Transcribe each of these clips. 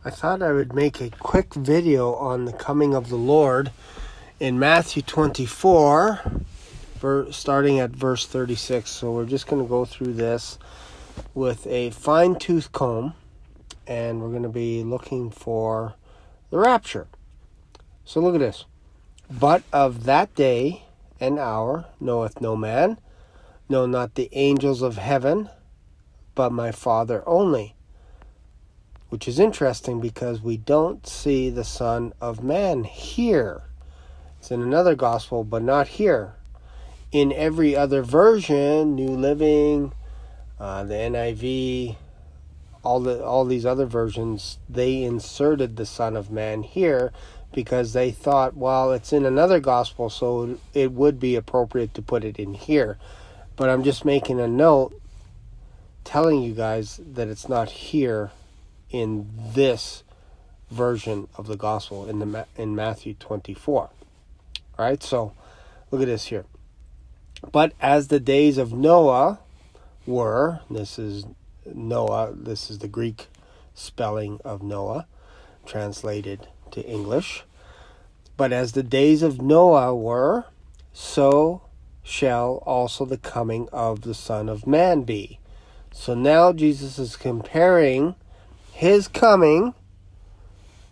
I thought I would make a quick video on the coming of the Lord in Matthew 24, starting at verse 36. So we're just going to go through this with a fine-tooth comb, and we're going to be looking for the rapture. So look at this. But of that day and hour knoweth no man, no, not the angels of heaven, but my Father only. Which is interesting because we don't see the Son of Man here. It's in another gospel, but not here. In every other version, New Living, the NIV, all these other versions, they inserted the Son of Man here because they thought, well, it's in another gospel, so it would be appropriate to put it in here. But I'm just making a note telling you guys that it's not here in this version of the gospel in Matthew 24. All right, so look at this here. But as the days of Noah were, this is Noah, this is the Greek spelling of Noah, translated to English. But as the days of Noah were, so shall also the coming of the Son of Man be. So now Jesus is comparing his coming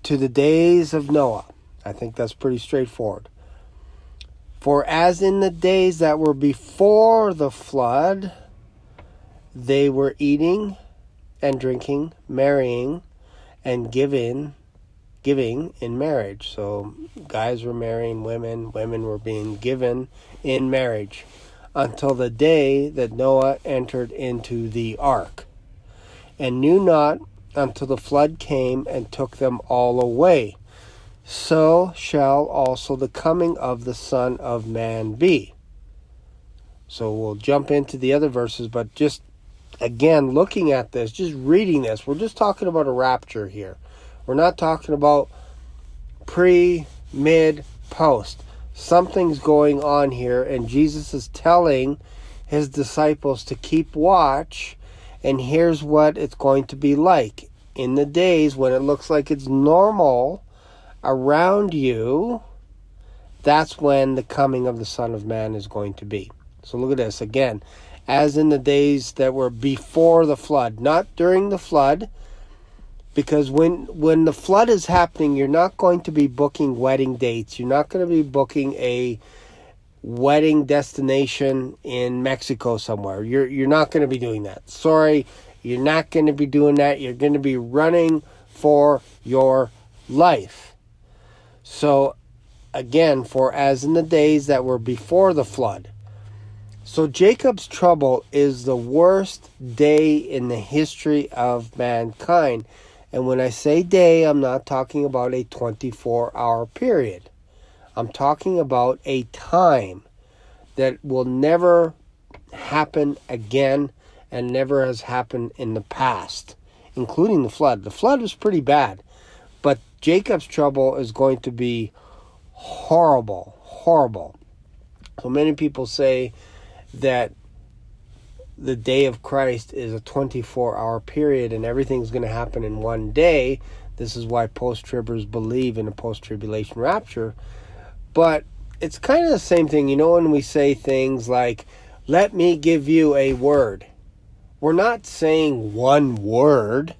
to the days of Noah. I think that's pretty straightforward. For as in the days that were before the flood, they were eating and drinking, marrying, and giving in marriage. So guys were marrying women, women were being given in marriage, until the day that Noah entered into the ark, and knew not until the flood came and took them all away. So shall also the coming of the Son of Man be. So we'll jump into the other verses, but just again, looking at this, just reading this, we're just talking about a rapture here. We're not talking about pre, mid, post. Something's going on here, and Jesus is telling his disciples to keep watch, and here's what it's going to be like. In the days when it looks like it's normal around you, that's when the coming of the Son of Man is going to be. So look at this again. As in the days that were before the flood, not during the flood, because when the flood is happening, you're not going to be booking wedding dates. You're not going to be booking a wedding destination in Mexico somewhere. You're not going to be doing that. Sorry, you're not going to be doing that. You're going to be running for your life. So again, for as in the days that were before the flood. So Jacob's trouble is the worst day in the history of mankind. And when I say day, I'm not talking about a 24-hour period. I'm talking about a time that will never happen again and never has happened in the past, including the flood. The flood was pretty bad, but Jacob's trouble is going to be horrible, horrible. So many people say that the day of Christ is a 24-hour period and everything's going to happen in one day. This is why post-tribbers believe in a post-tribulation rapture. But it's kind of the same thing. You know, when we say things like, let me give you a word, we're not saying one word.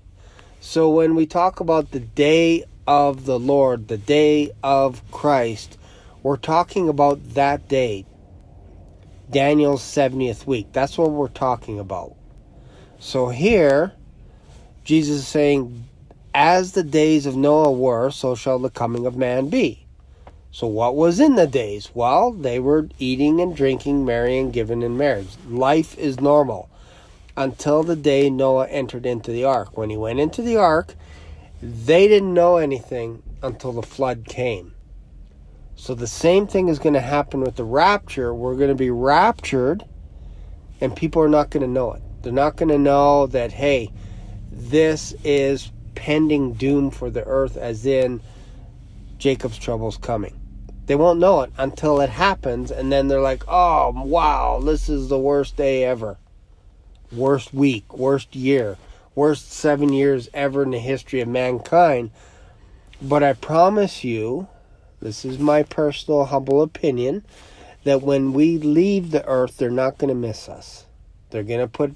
So when we talk about the day of the Lord, the day of Christ, we're talking about that day, Daniel's 70th week. That's what we're talking about. So here, Jesus is saying, as the days of Noah were, so shall the coming of man be. So what was in the days? Well, they were eating and drinking, marrying, giving in marriage. Life is normal until the day Noah entered into the ark. When he went into the ark, they didn't know anything until the flood came. So the same thing is going to happen with the rapture. We're going to be raptured, and people are not going to know it. They're not going to know that, hey, this is pending doom for the earth, as in Jacob's trouble's coming. They won't know it until it happens, and then they're like, oh, wow, this is the worst day ever. Worst week, worst year, Worst 7 years ever in the history of mankind. But I promise you, this is my personal humble opinion, that when we leave the earth, they're not going to miss us. They're going to put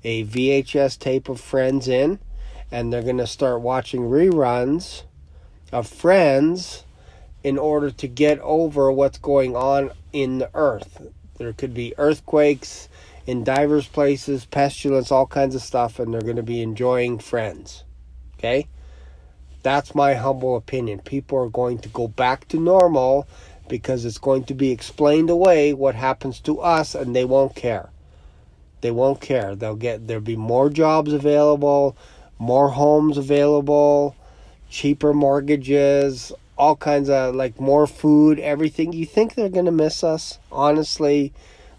a VHS tape of Friends in, and they're going to start watching reruns of Friends in order to get over what's going on in the earth. There could be earthquakes in diverse places, pestilence, all kinds of stuff, and they're going to be enjoying Friends. Okay? That's my humble opinion. People are going to go back to normal because it's going to be explained away what happens to us, and they won't care. They won't care. There'll be more jobs available, more homes available, cheaper mortgages, all kinds of, like, more food, everything. You think they're going to miss us? Honestly,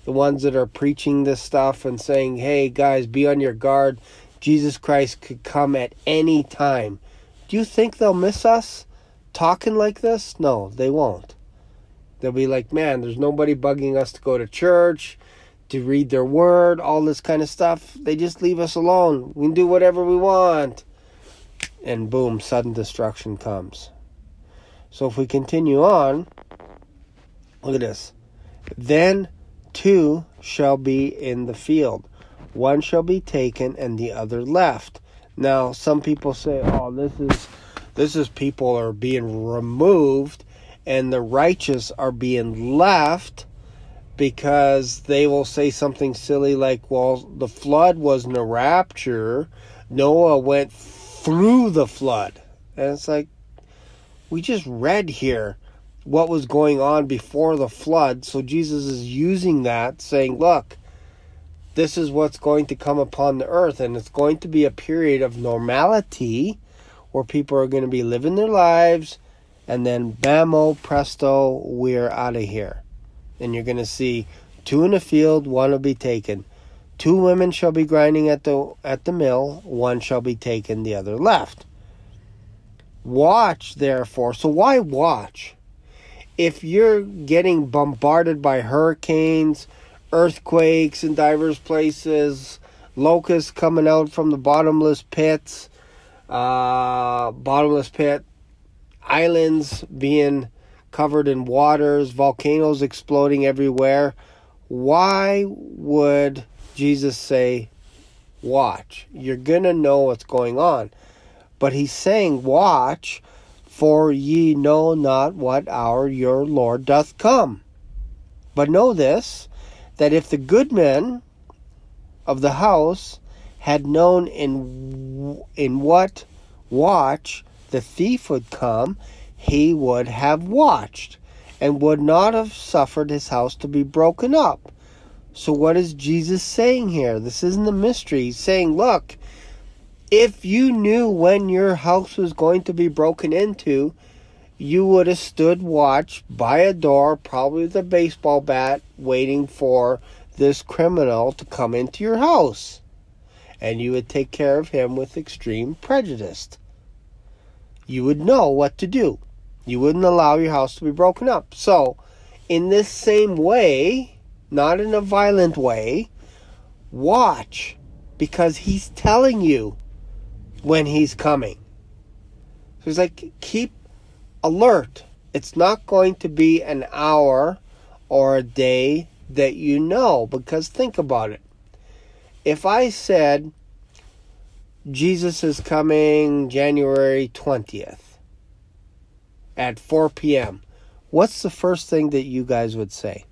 the ones that are preaching this stuff and saying, hey, guys, be on your guard. Jesus Christ could come at any time. Do you think they'll miss us talking like this? No, they won't. They'll be like, man, there's nobody bugging us to go to church, to read their word, all this kind of stuff. They just leave us alone. We can do whatever we want. And boom, sudden destruction comes. So if we continue on, look at this. Then 2 shall be in the field. 1 shall be taken and the other left. Now, some people say, oh, this is people are being removed and the righteous are being left, because they will say something silly like, well, the flood wasn't a rapture. Noah went through the flood. And it's like, we just read here what was going on before the flood. So Jesus is using that, saying, look, this is what's going to come upon the earth. And it's going to be a period of normality where people are going to be living their lives. And then, bammo, presto, we're out of here. And you're going to see 2 in the field, 1 will be taken. 2 women shall be grinding at the mill, 1 shall be taken, the other left. Watch, therefore. So why watch? If you're getting bombarded by hurricanes, earthquakes in diverse places, locusts coming out from the bottomless pit, islands being covered in waters, volcanoes exploding everywhere, why would Jesus say, watch? You're going to know what's going on. But he's saying, watch, for ye know not what hour your Lord doth come. But know this, that if the good men of the house had known in what watch the thief would come, he would have watched, and would not have suffered his house to be broken up. So what is Jesus saying here? This isn't a mystery. He's saying, look, if you knew when your house was going to be broken into, you would have stood watch by a door, probably with a baseball bat, waiting for this criminal to come into your house. And you would take care of him with extreme prejudice. You would know what to do. You wouldn't allow your house to be broken up. So, in this same way, not in a violent way, watch, because he's telling you when he's coming. So he's like, keep alert. It's not going to be an hour or a day that you know, because think about it. If I said Jesus is coming January 20th at 4 p.m., what's the first thing that you guys would say?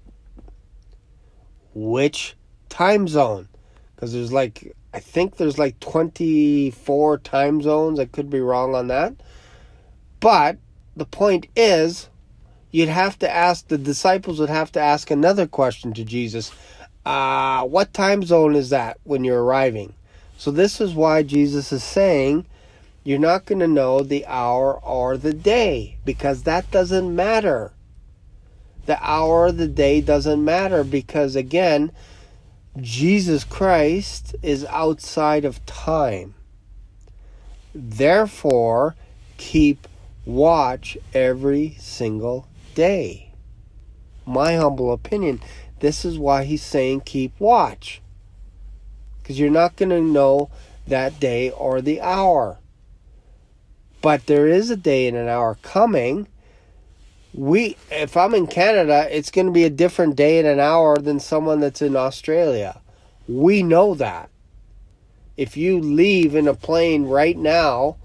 Which time zone? Because I think there's 24 time zones. I could be wrong on that. But the point is, the disciples would have to ask another question to Jesus. What time zone is that when you're arriving? So this is why Jesus is saying, you're not going to know the hour or the day, because that doesn't matter. The hour or the day doesn't matter, because again, Jesus Christ is outside of time. Therefore, keep watch every single day. My humble opinion, this is why he's saying keep watch. Because you're not going to know that day or the hour. But there is a day and an hour coming. If I'm in Canada, it's going to be a different day and an hour than someone that's in Australia. We know that. If you leave in a plane right now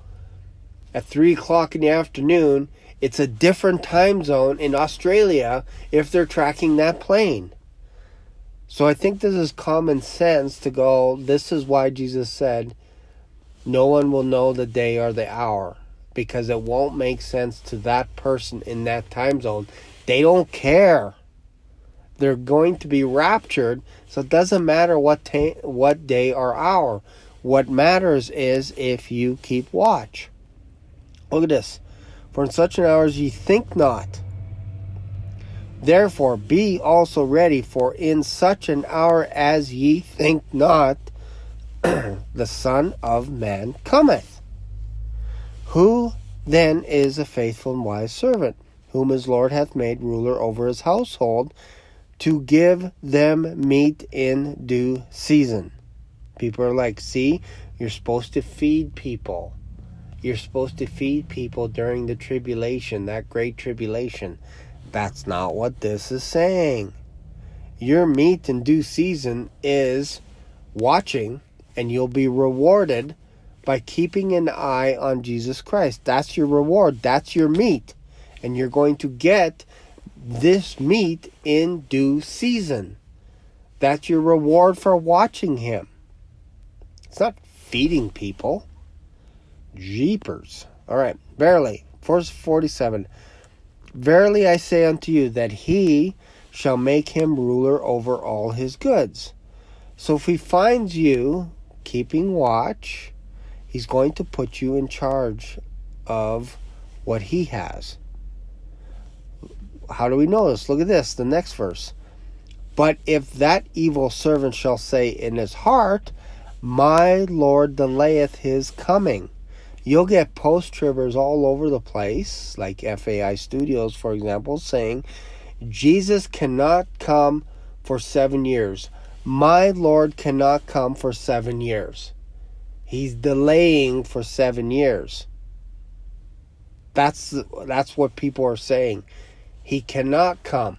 at 3 o'clock in the afternoon, it's a different time zone in Australia if they're tracking that plane. So I think this is common sense to go, this is why Jesus said, no one will know the day or the hour, because it won't make sense to that person in that time zone. They don't care. They're going to be raptured, so it doesn't matter what day or hour. What matters is if you keep watch. Look at this. For in such an hour as ye think not. Therefore be also ready, for in such an hour as ye think not, the Son of Man cometh. Who then is a faithful and wise servant, whom his Lord hath made ruler over his household, to give them meat in due season? People are like, see, you're supposed to feed people. You're supposed to feed people during the tribulation, that great tribulation. That's not what this is saying. Your meat in due season is watching, and you'll be rewarded by keeping an eye on Jesus Christ. That's your reward. That's your meat. And you're going to get this meat in due season. That's your reward for watching him. It's not feeding people. Jeepers. All right. Verily, verse 47. Verily I say unto you that he shall make him ruler over all his goods. So if he finds you keeping watch, he's going to put you in charge of what he has. How do we know this? Look at this, the next verse. But if that evil servant shall say in his heart, my Lord delayeth his coming. You'll get post-tribbers all over the place, like FAI Studios, for example, saying, Jesus cannot come for 7 years. My Lord cannot come for 7 years. He's delaying for 7 years. That's what people are saying. He cannot come.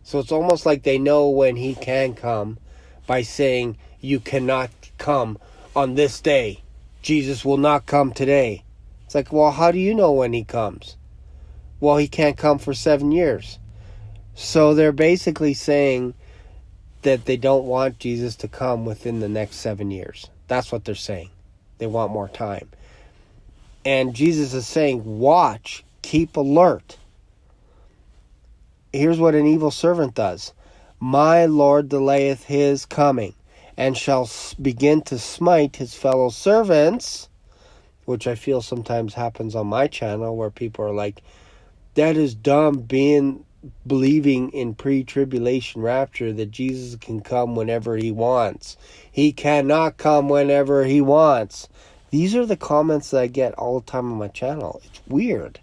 So it's almost like they know when he can come by saying, you cannot come on this day. Jesus will not come today. It's like, well, how do you know when he comes? Well, he can't come for 7 years. So they're basically saying that they don't want Jesus to come within the next 7 years. That's what they're saying. They want more time. And Jesus is saying, watch, keep alert. Here's what an evil servant does. My Lord delayeth his coming, and shall begin to smite his fellow servants, which I feel sometimes happens on my channel, where people are like, that is dumb, believing in pre-tribulation rapture, that Jesus can come whenever he wants. He cannot come whenever he wants. These are the comments that I get all the time on my channel. It's weird.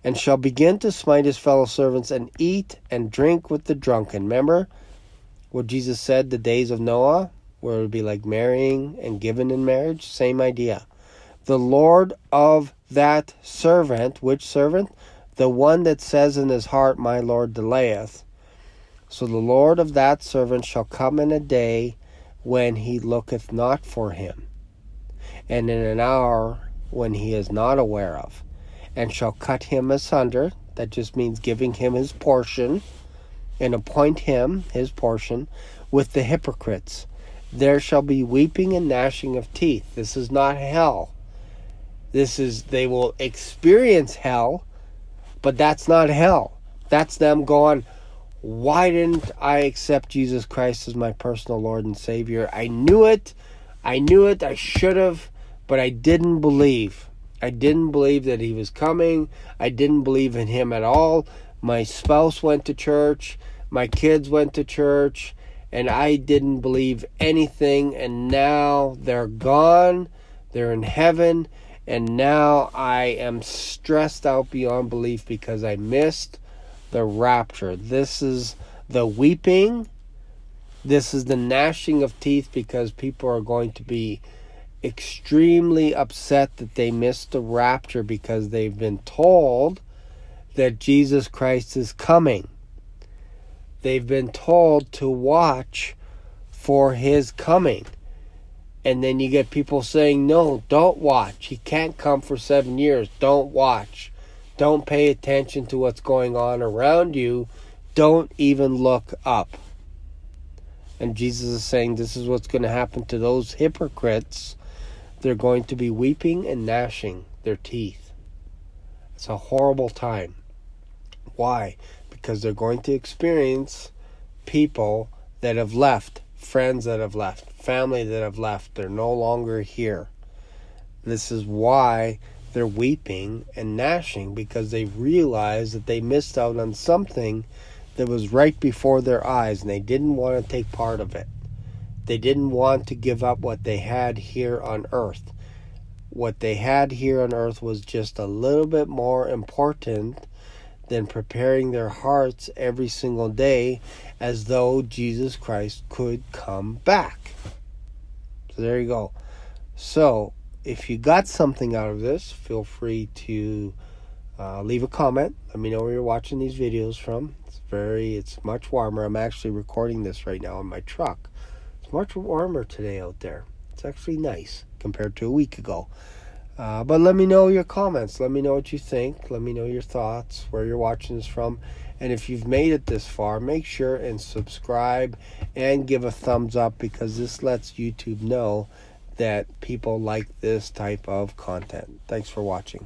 And shall begin to smite his fellow servants, and eat and drink with the drunken. Remember what Jesus said, the days of Noah, where it would be like marrying and given in marriage? Same idea. The Lord of that servant, which servant? The one that says in his heart, my Lord delayeth. So the Lord of that servant shall come in a day when he looketh not for him, and in an hour when he is not aware of, and shall cut him asunder. That just means giving him his portion, and appoint him his portion with the hypocrites. There shall be weeping and gnashing of teeth. This is not hell. They will experience hell, but that's not hell. That's them going, why didn't I accept Jesus Christ as my personal Lord and Savior? I knew it. I should have, but I didn't believe. I didn't believe that he was coming. I didn't believe in him at all. My spouse went to church. My kids went to church. And I didn't believe anything. And now they're gone. They're in heaven. And now I am stressed out beyond belief because I missed the rapture. This is the weeping. This is the gnashing of teeth, because people are going to be extremely upset that they missed the rapture because they've been told that Jesus Christ is coming. They've been told to watch for his coming. And then you get people saying, no, don't watch. He can't come for 7 years. Don't watch. Don't pay attention to what's going on around you. Don't even look up. And Jesus is saying this is what's going to happen to those hypocrites. They're going to be weeping and gnashing their teeth. It's a horrible time. Why? Because they're going to experience people that have left, friends that have left, family that have left. They're no longer here. This is why they're weeping and gnashing, because they realize that they missed out on something that was right before their eyes, and they didn't want to take part of it. They didn't want to give up what they had here on earth. What they had here on earth was just a little bit more important than preparing their hearts every single day as though Jesus Christ could come back. So there you go. So if you got something out of this, feel free to leave a comment. Let me know where you're watching these videos from. It's much warmer. I'm actually recording this right now in my truck. It's much warmer today out there. It's actually nice compared to a week ago. But let me know your comments. Let me know what you think. Let me know your thoughts, where you're watching this from. And if you've made it this far, make sure and subscribe and give a thumbs up, because this lets YouTube know that people like this type of content. Thanks for watching.